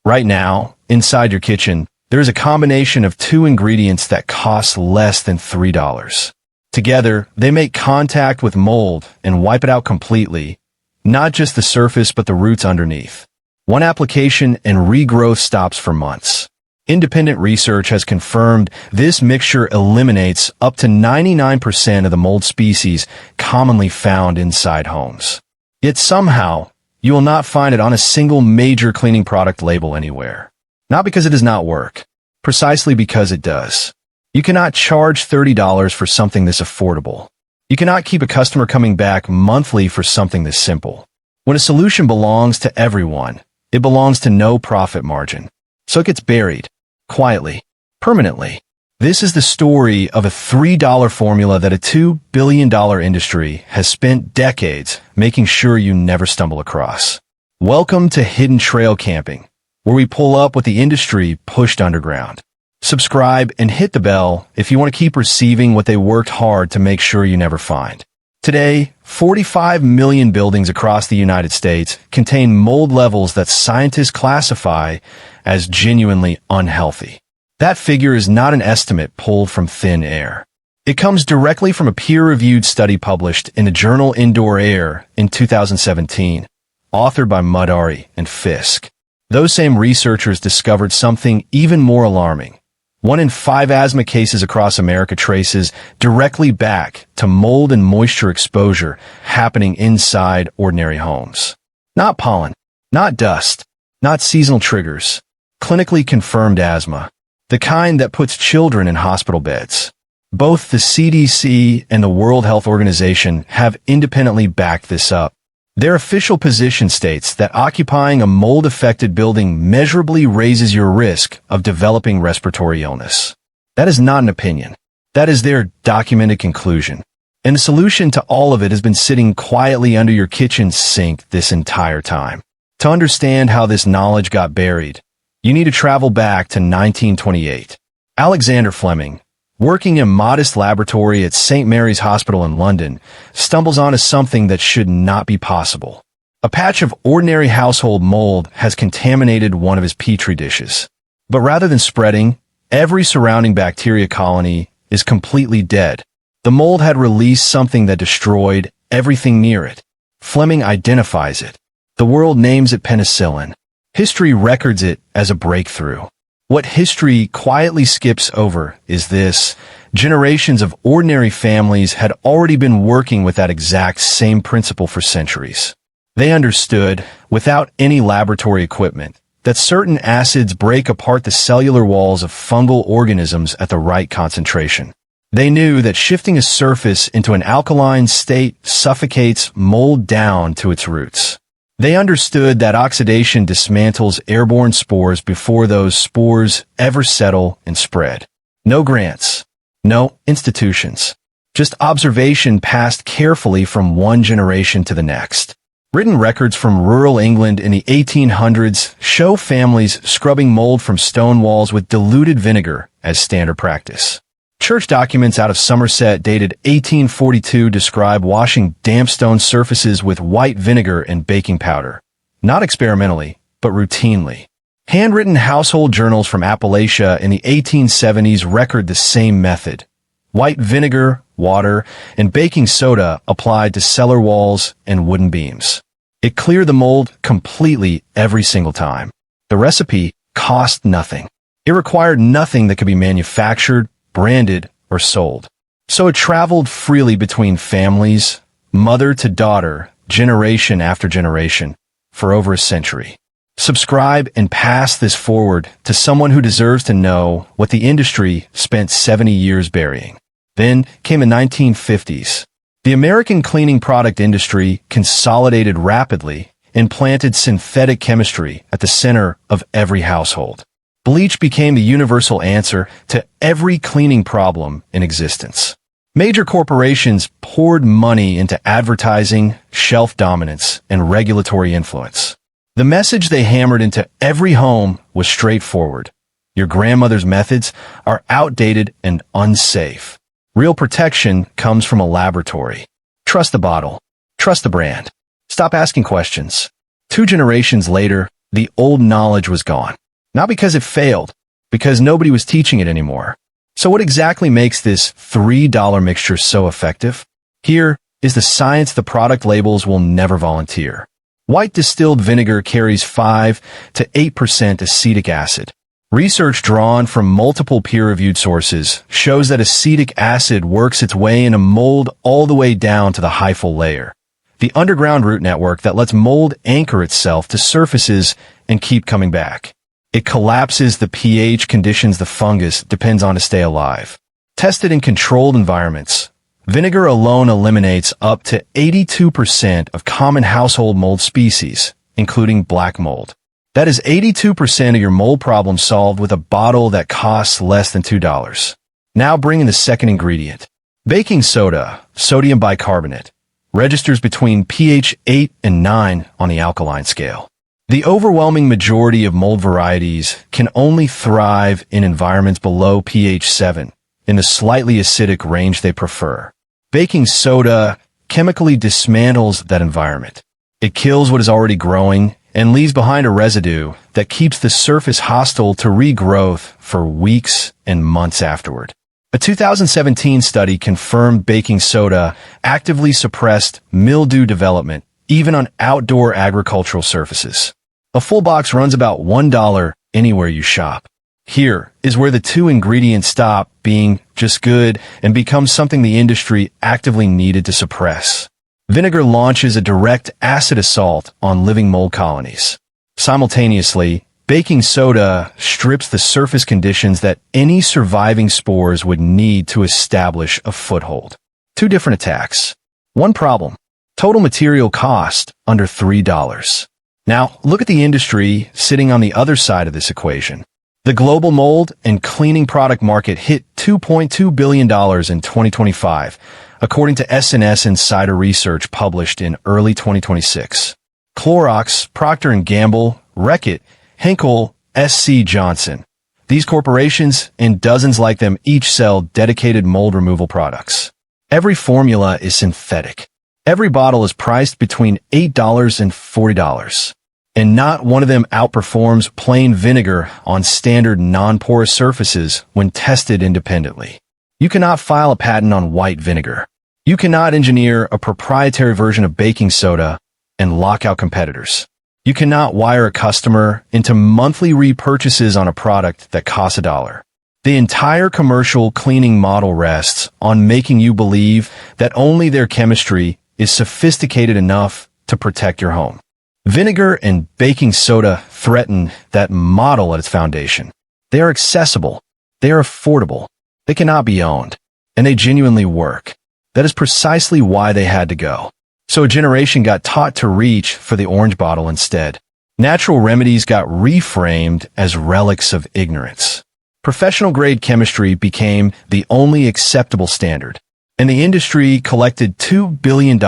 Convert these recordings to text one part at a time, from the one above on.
Right now, inside your kitchen, there is a combination of two ingredients that cost less than $3. Together, they make contact with mold and wipe it out completely, not just the surface but the roots underneath. One application and regrowth stops for months. Independent research has confirmed this mixture eliminates up to 99% of the mold species commonly found inside homes. Yet somehow, you will not find it on a single major cleaning product label anywhere. Not because it does not work, precisely because it does. You cannot charge $30 for something this affordable. You cannot keep a customer coming back monthly for something this simple. When a solution belongs to everyone, it belongs to no profit margin. So it gets buried, quietly, permanently. This is the story of a $3 formula that a $2 billion industry has spent decades making sure you never stumble across. Welcome to Hidden Trail Camping, where we pull up what the industry pushed underground. Subscribe and hit the bell if you want to keep receiving what they worked hard to make sure you never find. Today, 45 million buildings across the United States contain mold levels that scientists classify as genuinely unhealthy. That figure is not an estimate pulled from thin air. It comes directly from a peer-reviewed study published in the journal Indoor Air in 2017, authored by Mudarri and Fisk. Those same researchers discovered something even more alarming. 1 in 5 asthma cases across America traces directly back to mold and moisture exposure happening inside ordinary homes. Not pollen, not dust, not seasonal triggers. Clinically confirmed asthma, the kind that puts children in hospital beds. Both the CDC and the World Health Organization have independently backed this up. Their official position states that occupying a mold-affected building measurably raises your risk of developing respiratory illness. That is not an opinion. That is their documented conclusion. And the solution to all of it has been sitting quietly under your kitchen sink this entire time. To understand how this knowledge got buried, you need to travel back to 1928. Alexander Fleming, working in a modest laboratory at St. Mary's Hospital in London, stumbles onto something that should not be possible. A patch of ordinary household mold has contaminated one of his petri dishes. But rather than spreading, every surrounding bacteria colony is completely dead. The mold had released something that destroyed everything near it. Fleming identifies it. The world names it penicillin. History records it as a breakthrough. What history quietly skips over is this: generations of ordinary families had already been working with that exact same principle for centuries. They understood, without any laboratory equipment, that certain acids break apart the cellular walls of fungal organisms at the right concentration. They knew that shifting a surface into an alkaline state suffocates mold down to its roots. They understood that oxidation dismantles airborne spores before those spores ever settle and spread. No grants, no institutions, just observation passed carefully from one generation to the next. Written records from rural England in the 1800s show families scrubbing mold from stone walls with diluted vinegar as standard practice. Church documents out of Somerset dated 1842 describe washing damp stone surfaces with white vinegar and baking powder. Not experimentally, but routinely. Handwritten household journals from Appalachia in the 1870s record the same method. White vinegar, water, and baking soda applied to cellar walls and wooden beams. It cleared the mold completely every single time. The recipe cost nothing. It required nothing that could be manufactured, branded, or sold. So it traveled freely between families, mother to daughter, generation after generation, for over a century. Subscribe and pass this forward to someone who deserves to know what the industry spent 70 years burying. Then came the 1950s. The American cleaning product industry consolidated rapidly and planted synthetic chemistry at the center of every household. Bleach became the universal answer to every cleaning problem in existence. Major corporations poured money into advertising, shelf dominance, and regulatory influence. The message they hammered into every home was straightforward. Your grandmother's methods are outdated and unsafe. Real protection comes from a laboratory. Trust the bottle. Trust the brand. Stop asking questions. 2 generations later, The old knowledge was gone. Not because it failed, because nobody was teaching it anymore. So what exactly makes this $3 mixture so effective? Here is the science the product labels will never volunteer. White distilled vinegar carries 5 to 8% acetic acid. Research drawn from multiple peer-reviewed sources shows that acetic acid works its way in a mold all the way down to the hyphal layer, the underground root network that lets mold anchor itself to surfaces and keep coming back. It collapses the pH conditions the fungus depends on to stay alive. Tested in controlled environments, vinegar alone eliminates up to 82% of common household mold species, including black mold. That is 82% of your mold problem solved with a bottle that costs less than $2. Now bring in the second ingredient. Baking soda, sodium bicarbonate, registers between pH 8 and 9 on the alkaline scale. The overwhelming majority of mold varieties can only thrive in environments below pH 7, in the slightly acidic range they prefer. Baking soda chemically dismantles that environment. It kills what is already growing and leaves behind a residue that keeps the surface hostile to regrowth for weeks and months afterward. A 2017 study confirmed baking soda actively suppressed mildew development even on outdoor agricultural surfaces. A full box runs about $1 anywhere you shop. Here is where the two ingredients stop being just good and become something the industry actively needed to suppress. Vinegar launches a direct acid assault on living mold colonies. Simultaneously, baking soda strips the surface conditions that any surviving spores would need to establish a foothold. Two different attacks. One problem: total material cost under $3. Now, look at the industry sitting on the other side of this equation. The global mold and cleaning product market hit $2.2 billion in 2025, according to SNS Insider Research published in early 2026. Clorox, Procter & Gamble, Reckitt, Henkel, SC Johnson. These corporations and dozens like them each sell dedicated mold removal products. Every formula is synthetic. Every bottle is priced between $8 and $40. And not one of them outperforms plain vinegar on standard non-porous surfaces when tested independently. You cannot file a patent on white vinegar. You cannot engineer a proprietary version of baking soda and lock out competitors. You cannot wire a customer into monthly repurchases on a product that costs $1. The entire commercial cleaning model rests on making you believe that only their chemistry is sophisticated enough to protect your home. Vinegar and baking soda threaten that model at its foundation. They are accessible. They are affordable. They cannot be owned. And they genuinely work. That is precisely why they had to go. So a generation got taught to reach for the orange bottle instead. Natural remedies got reframed as relics of ignorance. Professional-grade chemistry became the only acceptable standard. And the industry collected $2 billion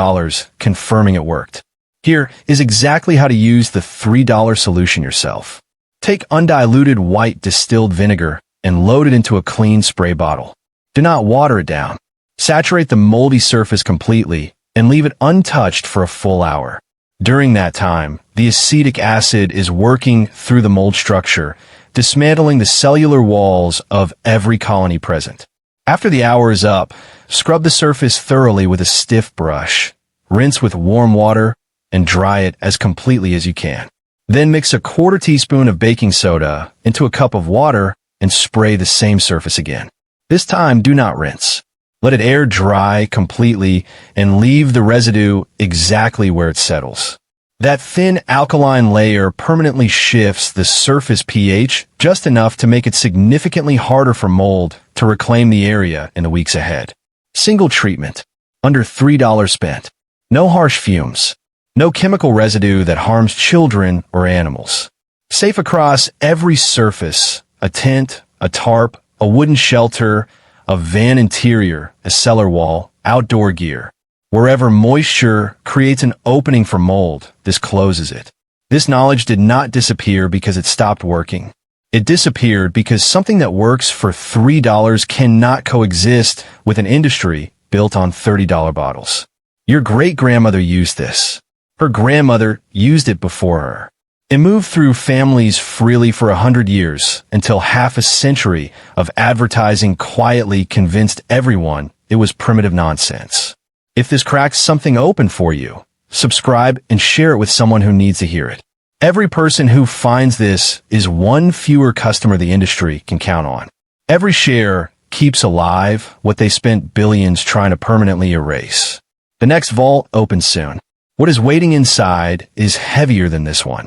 confirming it worked. Here is exactly how to use the $3 solution yourself. Take undiluted white distilled vinegar and load it into a clean spray bottle. Do not water it down. Saturate the moldy surface completely and leave it untouched for a full hour. During that time, the acetic acid is working through the mold structure, dismantling the cellular walls of every colony present. After the hour is up, scrub the surface thoroughly with a stiff brush. Rinse with warm water and dry it as completely as you can. Then mix a quarter teaspoon of baking soda into a cup of water and spray the same surface again. This time, do not rinse. Let it air dry completely and leave the residue exactly where it settles. That thin alkaline layer permanently shifts the surface pH just enough to make it significantly harder for mold to reclaim the area in the weeks ahead. Single treatment. Under $3 spent. No harsh fumes. No chemical residue that harms children or animals. Safe across every surface: a tent, a tarp, a wooden shelter, a van interior, a cellar wall, outdoor gear. Wherever moisture creates an opening for mold, this closes it. This knowledge did not disappear because it stopped working. It disappeared because something that works for $3 cannot coexist with an industry built on $30 bottles. Your great-grandmother used this. Her grandmother used it before her. It moved through families freely for 100 years until half a century of advertising quietly convinced everyone it was primitive nonsense. If this cracks something open for you, subscribe and share it with someone who needs to hear it. Every person who finds this is one fewer customer the industry can count on. Every share keeps alive what they spent billions trying to permanently erase. The next vault opens soon. What is waiting inside is heavier than this one.